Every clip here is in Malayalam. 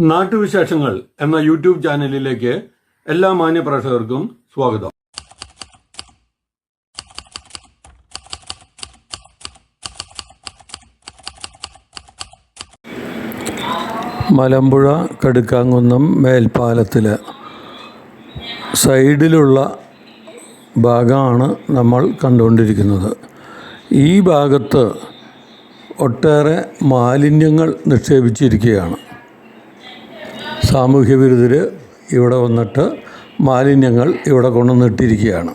നാട്ടുവിശേഷങ്ങൾ എന്ന യൂട്യൂബ് ചാനലിലേക്ക് എല്ലാ മാന്യപ്രേക്ഷകർക്കും സ്വാഗതം. മലമ്പുഴ കടുക്കാങ്കുന്നം മേൽപ്പാലത്തിൽ സൈഡിലുള്ള ഭാഗമാണ് നമ്മൾ കണ്ടുകൊണ്ടിരിക്കുന്നത്. ഈ ഭാഗത്ത് ഒട്ടേറെ മാലിന്യങ്ങൾ നിക്ഷേപിച്ചിരിക്കുകയാണ്. സാമൂഹ്യ വിരുദ്ധർ ഇവിടെ വന്നിട്ട് മാലിന്യങ്ങൾ ഇവിടെ കൊണ്ടുവന്നിട്ടിരിക്കുകയാണ്.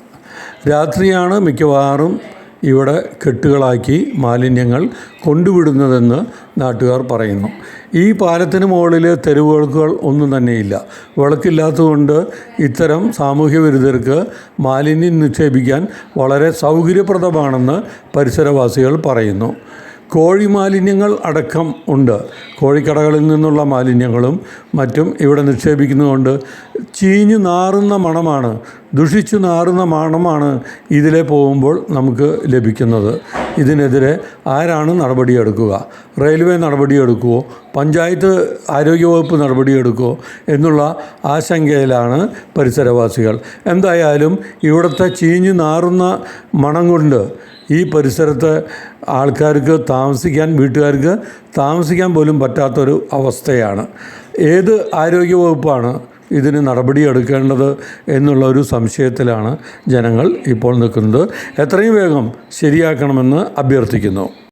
രാത്രിയാണ് മിക്കവാറും ഇവിടെ കെട്ടുകളാക്കി മാലിന്യങ്ങൾ കൊണ്ടുവിടുന്നതെന്ന് നാട്ടുകാർ പറയുന്നു. ഈ പാലത്തിന് മുകളിൽ തെരുവുവിളക്കുകൾ ഒന്നും തന്നെയില്ല. വിളക്കില്ലാത്തതുകൊണ്ട് ഇത്തരം സാമൂഹ്യ വിരുദ്ധർക്ക് മാലിന്യം നിക്ഷേപിക്കാൻ വളരെ സൗകര്യപ്രദമാണെന്ന് പരിസരവാസികൾ പറയുന്നു. കോഴി മാലിന്യങ്ങൾ അടക്കം ഉണ്ട്. കോഴിക്കടകളിൽ നിന്നുള്ള മാലിന്യങ്ങളും മറ്റും ഇവിടെ നിക്ഷേപിക്കുന്നതുകൊണ്ട് ചീഞ്ഞു നാറുന്ന മണമാണ്, ദുഷിച്ചു നാറുന്ന മണമാണ് ഇതിലെ പോകുമ്പോൾ നമുക്ക് ലഭിക്കുന്നത്. ഇതിനെതിരെ ആരാണ് നടപടിയെടുക്കുക? റെയിൽവേ നടപടിയെടുക്കുമോ? പഞ്ചായത്ത് ആരോഗ്യവകുപ്പ് നടപടിയെടുക്കുമോ എന്നുള്ള ആശങ്കയിലാണ് പരിസരവാസികൾ. എന്തായാലും ഇവിടുത്തെ ചീഞ്ഞു നാറുന്ന മണം കൊണ്ട് ഈ പരിസരത്ത് ആൾക്കാർക്ക് വീട്ടുകാർക്ക് താമസിക്കാൻ പോലും പറ്റാത്തൊരു അവസ്ഥയാണ്. ഏത് ആരോഗ്യവകുപ്പാണ് ഇതിന് നടപടിയെടുക്കേണ്ടത് എന്നുള്ള ഒരു സംശയത്തിലാണ് ജനങ്ങൾ ഇപ്പോൾ നിൽക്കുന്നത്. എത്രയും വേഗം ശരിയാക്കണമെന്ന് അഭ്യർത്ഥിക്കുന്നു.